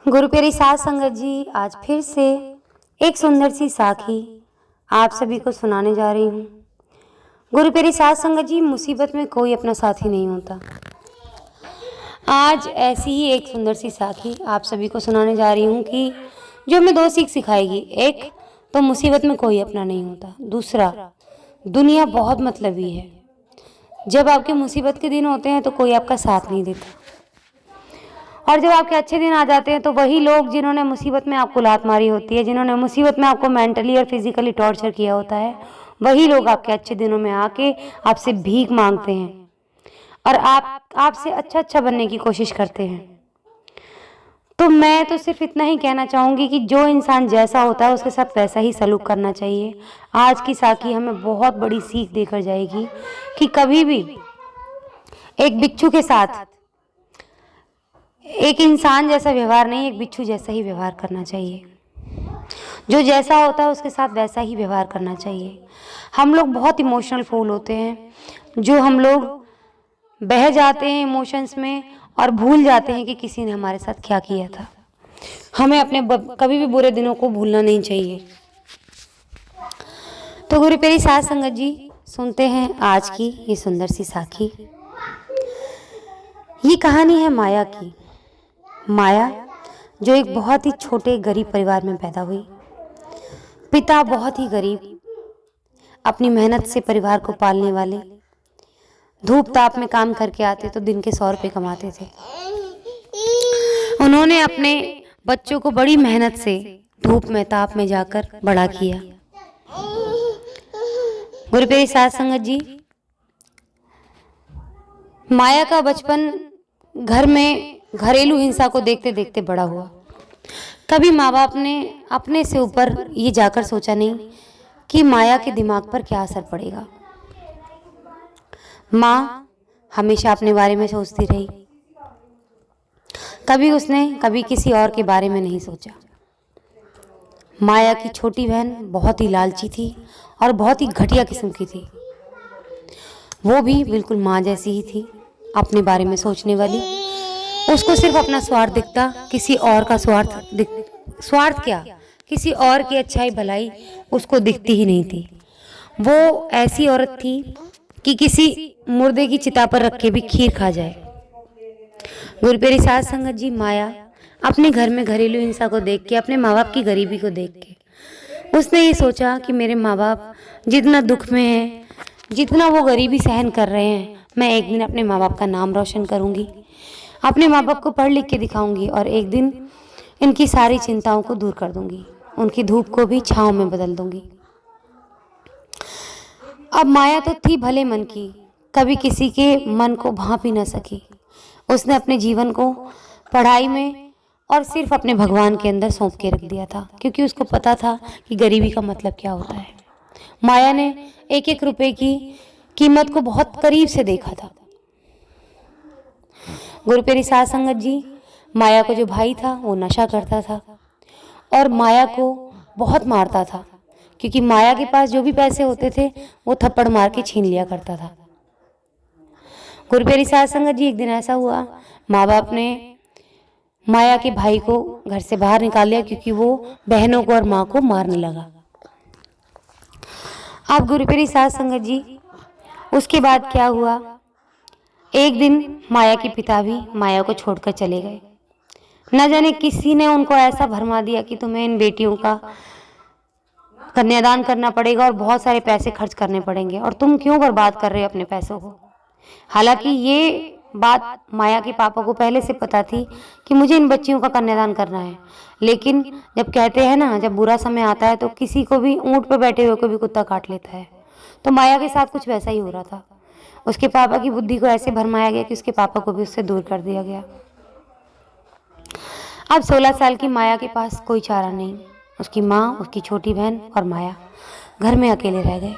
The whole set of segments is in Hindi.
गुरु प्यारी साध संगत जी, आज फिर से एक सुंदर सी साखी आप सभी को सुनाने जा रही हूँ। गुरु प्यारी साध संगत जी, मुसीबत में कोई अपना साथी नहीं होता। आज ऐसी ही एक सुंदर सी साखी आप सभी को सुनाने जा रही हूँ कि जो हमें दो सीख सिखाएगी। एक तो मुसीबत में कोई अपना नहीं होता, दूसरा दुनिया बहुत मतलबी है। जब आपके मुसीबत के दिन होते हैं तो कोई आपका साथ नहीं देता, और जब आपके अच्छे दिन आ जाते हैं तो वही लोग जिन्होंने मुसीबत में आपको लात मारी होती है, जिन्होंने मुसीबत में आपको मेंटली और फिजिकली टॉर्चर किया होता है, वही लोग आपके अच्छे दिनों में आके आपसे भीख मांगते हैं और आपसे अच्छा बनने की कोशिश करते हैं। तो मैं तो सिर्फ इतना ही कहना चाहूँगी कि जो इंसान जैसा होता है उसके साथ वैसा ही सलूक करना चाहिए। आज की साखी हमें बहुत बड़ी सीख देकर जाएगी कि कभी भी एक बिच्छू के साथ एक इंसान जैसा व्यवहार नहीं, एक बिच्छू जैसा ही व्यवहार करना चाहिए। जो जैसा होता है उसके साथ वैसा ही व्यवहार करना चाहिए। हम लोग बहुत इमोशनल फूल होते हैं, जो हम लोग बह जाते हैं इमोशंस में और भूल जाते हैं कि किसी ने हमारे साथ क्या किया था। हमें अपने कभी भी बुरे दिनों को भूलना नहीं चाहिए। तो गुरु प्यारी साध संगत जी, सुनते हैं आज की ये सुंदर सी साखी। ये कहानी है माया की। माया जो एक बहुत ही छोटे गरीब परिवार में पैदा हुई। पिता बहुत ही गरीब, अपनी मेहनत से परिवार को पालने वाले, धूप ताप में काम करके आते तो दिन के 100 रुपये कमाते थे। उन्होंने अपने बच्चों को बड़ी मेहनत से धूप में ताप में जाकर बड़ा किया। गुरु प्यारी साध संगत जी, माया का बचपन घर में घरेलू हिंसा को देखते देखते बड़ा हुआ। कभी माँ बाप ने अपने से ऊपर ये जाकर सोचा नहीं कि माया के दिमाग पर क्या असर पड़ेगा। माँ हमेशा अपने बारे में सोचती रही, कभी किसी और के बारे में नहीं सोचा। माया की छोटी बहन बहुत ही लालची थी और बहुत ही घटिया किस्म की थी। वो भी बिल्कुल माँ जैसी ही थी, अपने बारे में सोचने वाली। उसको सिर्फ अपना स्वार्थ दिखता, किसी और का स्वार्थ क्या, किसी और की अच्छाई भलाई उसको दिखती ही नहीं थी। वो ऐसी औरत थी कि किसी मुर्दे की चिता पर रख के भी खीर खा जाए। गुरु प्यारी साध संगत जी, माया अपने घर में घरेलू हिंसा को देख के, अपने माँ बाप की गरीबी को देख के उसने ये सोचा कि मेरे माँ बाप जितना दुख में हैं, जितना वो गरीबी सहन कर रहे हैं, मैं एक दिन अपने माँ बाप का नाम रोशन करूँगी, अपने माँ बाप को पढ़ लिख के दिखाऊंगी और एक दिन इनकी सारी चिंताओं को दूर कर दूंगी, उनकी धूप को भी छाँव में बदल दूंगी। अब माया तो थी भले मन की, कभी किसी के मन को भांप ही न सकी। उसने अपने जीवन को पढ़ाई में और सिर्फ अपने भगवान के अंदर सौंप के रख दिया था, क्योंकि उसको पता था कि गरीबी का मतलब क्या होता है। माया ने एक एक रुपए की कीमत को बहुत करीब से देखा था। गुरु प्यारी साध संगत जी, माया को जो भाई था वो नशा करता था और माया को बहुत मारता था, क्योंकि माया के पास जो भी पैसे होते थे वो थप्पड़ मार के छीन लिया करता था। गुरु प्यारी साध संगत जी, एक दिन ऐसा हुआ, माँ बाप ने माया के भाई को घर से बाहर निकाल लिया, क्योंकि वो बहनों को और माँ को मारने लगा। अब गुरु प्यारी साध संगत जी, उसके बाद क्या हुआ, एक दिन माया के पिता भी माया को छोड़कर चले गए। न जाने किसी ने उनको ऐसा भरमा दिया कि तुम्हें इन बेटियों का कन्यादान करना पड़ेगा और बहुत सारे पैसे खर्च करने पड़ेंगे, और तुम क्यों बर्बाद कर रहे हो अपने पैसों को। हालांकि ये बात माया के पापा को पहले से पता थी कि मुझे इन बच्चियों का कन्यादान करना है, लेकिन जब कहते हैं ना, जब बुरा समय आता है तो किसी को भी, ऊंट पर बैठे हुए को भी कुत्ता काट लेता है। तो माया के साथ कुछ वैसा ही हो रहा था। उसके पापा की बुद्धि को ऐसे भरमाया गया कि उसके पापा को भी उससे दूर कर दिया गया। अब 16 साल की माया के पास कोई चारा नहीं। उसकी माँ, उसकी छोटी बहन और माया घर में अकेले रह गए।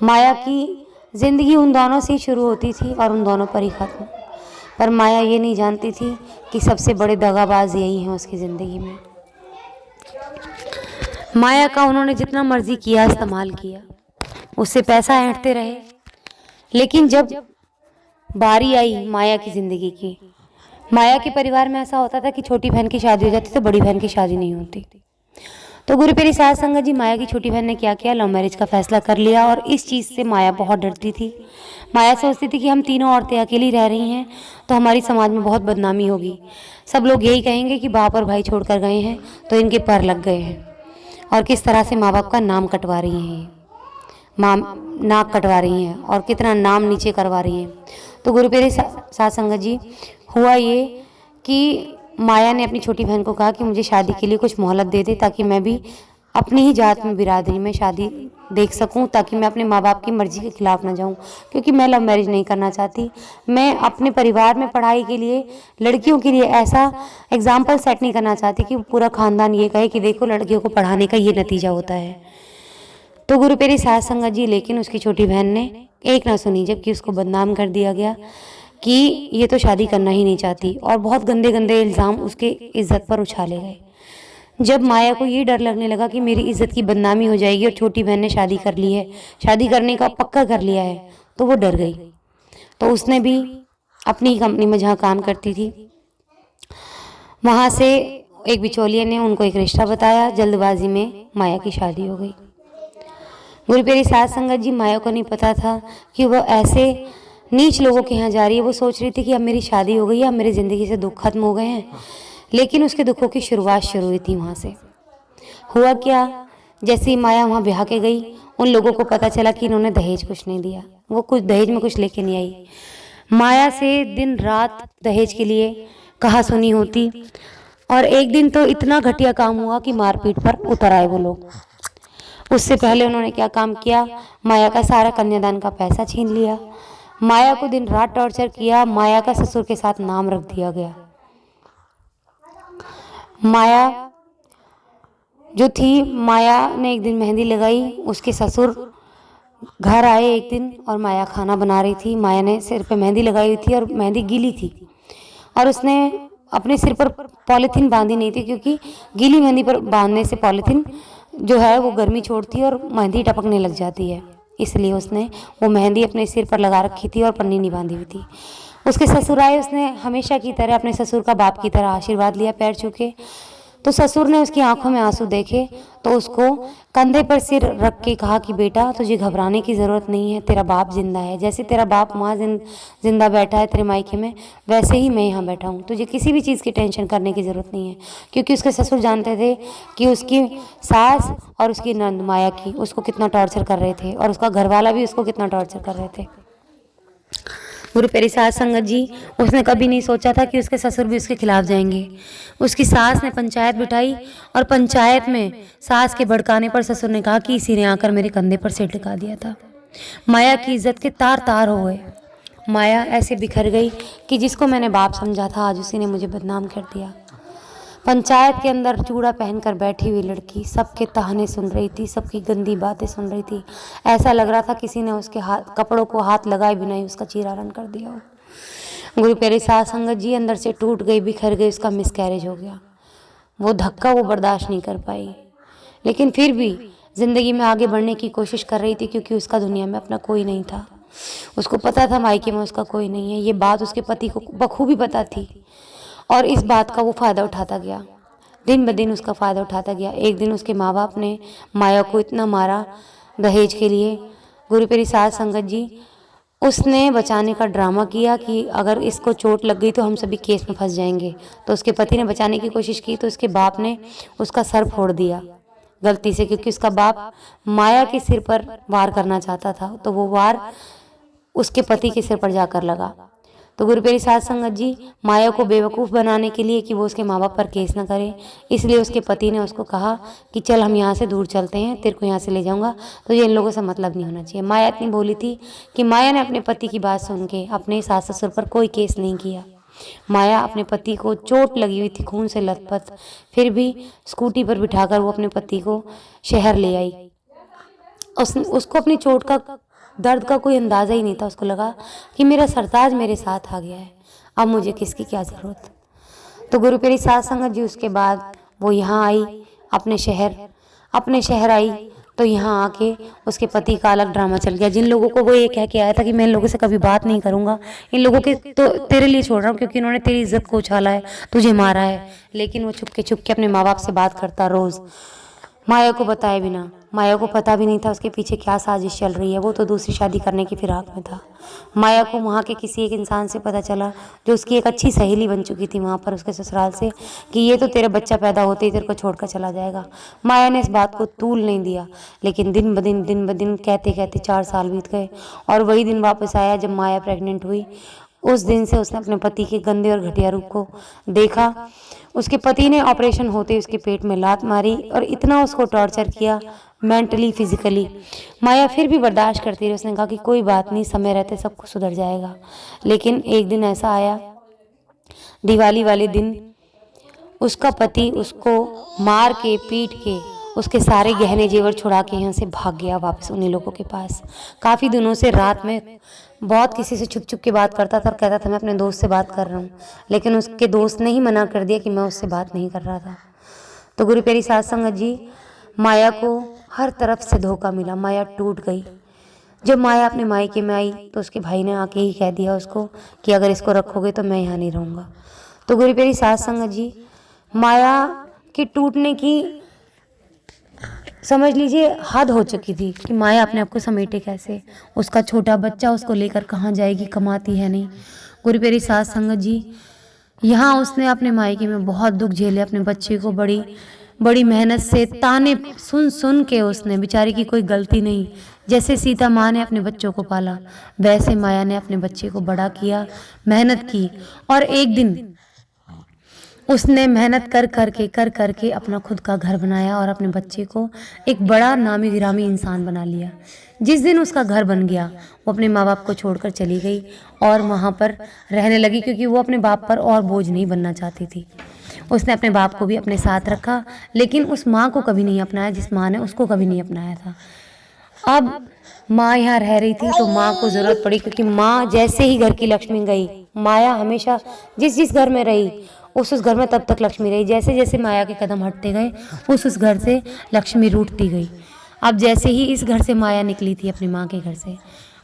माया की जिंदगी उन दोनों से शुरू होती थी और उन दोनों पर ही खत्म। पर माया ये नहीं जानती थी कि सबसे बड़े दगाबाज यही हैं उसकी ज़िंदगी में। माया का उन्होंने जितना मर्जी किया, इस्तेमाल किया, उससे पैसा ऐंठते रहे, लेकिन जब बारी आई माया की ज़िंदगी की माया के परिवार में ऐसा होता था कि छोटी बहन की शादी हो जाती तो बड़ी बहन की शादी नहीं होती। तो गुरु पेरी सास संगत जी, माया की छोटी बहन ने क्या किया, लव मैरिज का फैसला कर लिया। और इस चीज़ से माया बहुत डरती थी। माया सोचती थी कि हम तीनों औरतें अकेली रह रही हैं तो हमारी समाज में बहुत बदनामी होगी। सब लोग यही कहेंगे कि बाप और भाई छोड़कर गए हैं तो इनके पर लग गए हैं, और किस तरह से माँ बाप का नाम कटवा रही हैं, ये माँ नाक कटवा रही हैं और कितना नाम नीचे करवा रही हैं। तो गुरु पेरी सास संगत जी, हुआ ये कि माया ने अपनी छोटी बहन को कहा कि मुझे शादी के लिए कुछ मोहलत दे दे, ताकि मैं भी अपनी ही जात में बिरादरी में शादी देख सकूं, ताकि मैं अपने माँ बाप की मर्जी के खिलाफ ना जाऊं, क्योंकि मैं लव मैरिज नहीं करना चाहती। मैं अपने परिवार में पढ़ाई के लिए, लड़कियों के लिए ऐसा एग्जाम्पल सेट नहीं करना चाहती कि पूरा खानदान ये कहे कि देखो लड़कियों को पढ़ाने का ये नतीजा होता है। तो गुरु पेरी सास संगत जी, लेकिन उसकी छोटी बहन ने एक ना सुनी, जबकि उसको बदनाम कर दिया गया कि ये तो शादी करना ही नहीं चाहती, और बहुत गंदे गंदे इल्ज़ाम उसके इज्जत पर उछाले गए। जब माया को ये डर लगने लगा कि मेरी इज्जत की बदनामी हो जाएगी और छोटी बहन ने शादी कर ली है, शादी करने का पक्का कर लिया है, तो वो डर गई। तो उसने भी अपनी कंपनी में जहाँ काम करती थी वहाँ से एक बिचौलिए ने उनको एक रिश्ता बताया। जल्दबाजी में माया की शादी हो गई। गुरु पेरी सास संगत जी, माया को नहीं पता था कि वो ऐसे नीच लोगों के यहाँ जा रही है। वो सोच रही थी कि अब मेरी शादी हो गई है, अब मेरी ज़िंदगी से दुख खत्म हो गए हैं, लेकिन उसके दुखों की शुरुआत शुरू हुई थी वहाँ से। हुआ क्या, जैसे ही माया वहाँ ब्याह के गई, उन लोगों को पता चला कि इन्होंने दहेज कुछ नहीं दिया, वो कुछ दहेज में कुछ लेके नहीं आई। माया से दिन रात दहेज के लिए कहा सुनी होती, और एक दिन तो इतना घटिया काम हुआ कि मारपीट पर उतर आए वो लोग। उससे पहले उन्होंने क्या काम किया, माया का सारा कन्यादान का पैसा छीन लिया, माया को दिन रात टॉर्चर किया, माया का ससुर के साथ नाम रख दिया गया। माया जो थी, माया ने एक दिन मेहंदी लगाई, उसके ससुर घर आए एक दिन और माया खाना बना रही थी। माया ने सिर पे मेहंदी लगाई हुई थी और मेहंदी गीली थी, और उसने अपने सिर पर पॉलीथीन बांधी नहीं थी, क्योंकि गीली मेहंदी पर बांधने से पॉलीथीन जो है वो गर्मी छोड़ती है और मेहंदी टपकने लग जाती है, इसलिए उसने वो मेहंदी अपने सिर पर लगा रखी थी और पन्नी नहीं बांधी हुई थी। उसके ससुर आए, उसने हमेशा की तरह अपने ससुर का बाप की तरह आशीर्वाद लिया पैर छू के। तो ससुर ने उसकी आंखों में आंसू देखे तो उसको कंधे पर सिर रख के कहा कि बेटा, तुझे घबराने की ज़रूरत नहीं है, तेरा बाप जिंदा है। जैसे तेरा बाप वहाँ जिंदा बैठा है तेरे मायके में, वैसे ही मैं यहाँ बैठा हूँ। तुझे किसी भी चीज़ की टेंशन करने की ज़रूरत नहीं है, क्योंकि उसके ससुर जानते थे कि उसकी सास और उसकी नंद माया की उसको कितना टॉर्चर कर रहे थे, और उसका घरवाला भी उसको कितना टॉर्चर कर रहे थे। गुरु पेरी सास संगत जी, उसने कभी नहीं सोचा था कि उसके ससुर भी उसके खिलाफ जाएंगे। उसकी सास ने पंचायत बिठाई, और पंचायत में सास के भड़काने पर ससुर ने कहा कि इसी ने आकर मेरे कंधे पर सिर टिका दिया था। माया की इज्जत के तार तार हो गए। माया ऐसे बिखर गई कि जिसको मैंने बाप समझा था, आज उसी ने मुझे बदनाम कर दिया। पंचायत के अंदर चूड़ा पहनकर बैठी हुई लड़की सबके ताहने सुन रही थी, सबकी गंदी बातें सुन रही थी। ऐसा लग रहा था किसी ने उसके कपड़ों को हाथ लगाए बिना ही उसका चीरारन कर दिया हो। गुरु पेरी सास संगत जी अंदर से टूट गई, बिखर गई, उसका मिसकैरेज हो गया। वो धक्का वो बर्दाश्त नहीं कर पाई, लेकिन फिर भी ज़िंदगी में आगे बढ़ने की कोशिश कर रही थी, क्योंकि उसका दुनिया में अपना कोई नहीं था। उसको पता था मायके में उसका कोई नहीं है, ये बात उसके पति को बखूबी पता थी, और इस बात का वो फ़ायदा उठाता गया, दिन ब दिन उसका फ़ायदा उठाता गया। एक दिन उसके माँ बाप ने माया को इतना मारा दहेज के लिए, गुरु पेरी सास संगत जी, उसने बचाने का ड्रामा किया कि अगर इसको चोट लग गई तो हम सभी केस में फंस जाएंगे। तो उसके पति ने बचाने की कोशिश की, तो उसके बाप ने उसका सर फोड़ दिया गलती से, क्योंकि उसका बाप माया के सिर पर वार करना चाहता था, तो वो वार उसके पति के सिर पर जाकर लगा। तो गुरु पेरी सास संगत जी, माया को बेवकूफ़ बनाने के लिए कि वो उसके माँ बाप पर केस ना करे, इसलिए उसके पति ने उसको कहा कि चल हम यहाँ से दूर चलते हैं, तेरे को यहाँ से ले जाऊँगा, तो ये इन लोगों से मतलब नहीं होना चाहिए। माया इतनी भोली थी कि माया ने अपने पति की बात सुन के अपने सास ससुर पर कोई केस नहीं किया। माया अपने पति को चोट लगी हुई थी, खून से लथपथ, फिर भी स्कूटी पर बिठाकर वो अपने पति को शहर ले आई। उसको अपनी चोट का दर्द का कोई अंदाज़ा ही नहीं था। उसको लगा कि मेरा सरताज मेरे साथ आ गया है, अब मुझे किसकी क्या ज़रूरत। तो गुरु पेरी सास संगत जी उसके बाद वो यहाँ आई, अपने शहर आई, तो यहाँ आके उसके पति का अलग ड्रामा चल गया। जिन लोगों को वो ये कह के आया था कि मैं इन लोगों से कभी बात नहीं करूँगा, इन लोगों के तो तेरे लिए छोड़ रहा हूँ क्योंकि इन्होंने तेरी इज्जत को उछाला है, तुझे मारा है, लेकिन वो छुपके छुपके अपने माँ बाप से बात करता रोज़, माया को बताए बिना। माया को पता भी नहीं था उसके पीछे क्या साजिश चल रही है, वो तो दूसरी शादी करने की फिराक में था। माया को वहाँ के किसी एक इंसान से पता चला जो उसकी एक अच्छी सहेली बन चुकी थी वहाँ पर उसके ससुराल से, कि ये तो तेरा बच्चा पैदा होते ही तेरे को छोड़कर चला जाएगा। माया ने इस बात को तूल नहीं दिया, लेकिन दिन ब दिन कहते कहते 4 साल बीत गए और वही दिन वापस आया जब माया प्रेग्नेंट हुई। उस दिन से उसने अपने पति के गंदे और घटिया रूप को देखा। उसके पति ने ऑपरेशन होते उसके पेट में लात मारी और इतना उसको टॉर्चर किया मेंटली फिजिकली। माया फिर भी बर्दाश्त करती रही। उसने कहा कि कोई बात नहीं, समय रहते सब कुछ सुधर जाएगा। लेकिन एक दिन ऐसा आया, दिवाली वाले दिन उसका पति उसको मार के पीट के उसके सारे गहने जेवर छुड़ा के यहाँ से भाग गया वापस उन्हीं लोगों के पास। काफ़ी दिनों से रात में बहुत किसी से छुप छुप के बात करता था और कहता था मैं अपने दोस्त से बात कर रहा हूँ, लेकिन उसके दोस्त ने ही मना कर दिया कि मैं उससे बात नहीं कर रहा था। तो गुरु प्यारी साध संगत जी, माया को हर तरफ से धोखा मिला, माया टूट गई। जब माया अपने मायके में आई तो उसके भाई ने आके ही कह दिया उसको कि अगर इसको रखोगे तो मैं यहाँ नहीं रहूँगा। तो गुरु प्यारी साध संगत जी, माया के टूटने की समझ लीजिए हद हो चुकी थी कि माया अपने आप को समेटे कैसे। उसका छोटा बच्चा उसको लेकर कहाँ जाएगी, कमाती है नहीं। गुरु प्यारी साध संगत जी, यहाँ उसने अपने मायके में बहुत दुख झेले। अपने बच्चे को बड़ी मेहनत से ताने सुन सुन के उसने, बेचारी की कोई गलती नहीं, जैसे सीता माँ ने अपने बच्चों को पाला वैसे माया ने अपने बच्चे को बड़ा किया, मेहनत की। और एक दिन उसने मेहनत कर करके अपना खुद का घर बनाया और अपने बच्चे को एक बड़ा नामी गिरामी इंसान बना लिया। जिस दिन उसका घर बन गया वो अपने माँ बाप को छोड़कर चली गई और वहाँ पर रहने लगी, क्योंकि वो अपने बाप पर और बोझ नहीं बनना चाहती थी। उसने अपने बाप को भी अपने साथ रखा, लेकिन उस माँ को कभी नहीं अपनाया जिस माँ ने उसको कभी नहीं अपनाया था। अब माँ यहाँ रह रही थी तो माँ को ज़रूरत पड़ी, क्योंकि माँ जैसे ही घर की लक्ष्मी गई, माया हमेशा जिस घर में रही उस घर में तब तक लक्ष्मी रही। जैसे जैसे माया के कदम हटते गए उस घर से लक्ष्मी रूठती गई। अब जैसे ही इस घर से माया निकली थी अपनी माँ के घर से,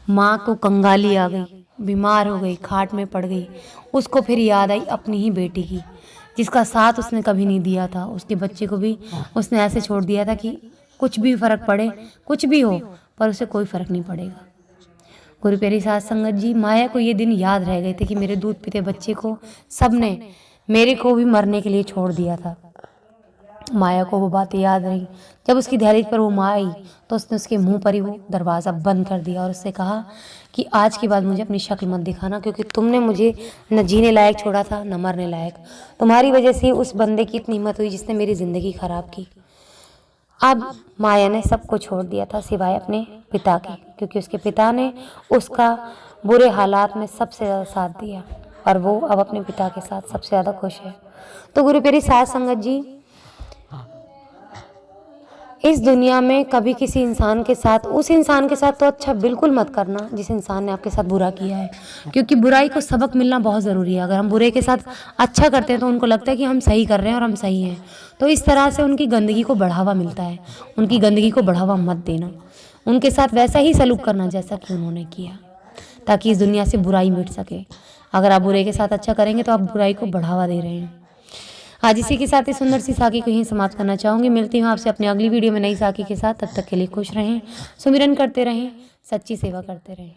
माँ को कंगाली आ गई, बीमार हो गई, खाट में पड़ गई। उसको फिर याद आई अपनी ही बेटी की, जिसका साथ उसने कभी नहीं दिया था। उसके बच्चे को भी उसने ऐसे छोड़ दिया था कि कुछ भी फ़र्क पड़े, कुछ भी हो, पर उसे कोई फ़र्क नहीं पड़ेगा। गुरु प्यारी साध संगत जी, माया को ये दिन याद रह गए थे कि मेरे दूध पीते बच्चे को सबने मेरे को भी मरने के लिए छोड़ दिया था। माया को वो बातें याद रही। जब उसकी दहलीज पर वो माँ आई तो उसने उसके मुंह पर ही वो दरवाज़ा बंद कर दिया और उससे कहा कि आज के बाद मुझे अपनी शक्ल मत दिखाना, क्योंकि तुमने मुझे न जीने लायक छोड़ा था न मरने लायक। तुम्हारी वजह से उस बंदे की इतनी हिम्मत हुई जिसने मेरी ज़िंदगी ख़राब की। अब माया ने सबको छोड़ दिया था सिवाय अपने पिता के, क्योंकि उसके पिता ने उसका बुरे हालात में सबसे ज़्यादा साथ दिया और वो अब अपने पिता के साथ सबसे ज़्यादा खुश है। तो गुरु प्यारी साध संगत जी, इस दुनिया में कभी किसी इंसान के साथ, उस इंसान के साथ तो अच्छा बिल्कुल मत करना जिस इंसान ने आपके साथ बुरा किया है, क्योंकि बुराई को सबक मिलना बहुत ज़रूरी है। अगर हम बुरे के साथ अच्छा करते हैं तो उनको लगता है कि हम सही कर रहे हैं और हम सही हैं, तो इस तरह से उनकी गंदगी को बढ़ावा मिलता है। उनकी गंदगी को बढ़ावा मत देना, उनके साथ वैसा ही सलूक करना जैसा कि उन्होंने किया, ताकि इस दुनिया से बुराई मिट सके। अगर आप बुरे के साथ अच्छा करेंगे तो आप बुराई को बढ़ावा दे रहे हैं। आज इसी के साथ इस सुंदर सी साखी को यहीं समाप्त करना चाहूँगी। मिलती हूँ आपसे अपनी अगली वीडियो में नई साखी के साथ। तब तक के लिए खुश रहें, सुमिरन करते रहें, सच्ची सेवा करते रहें।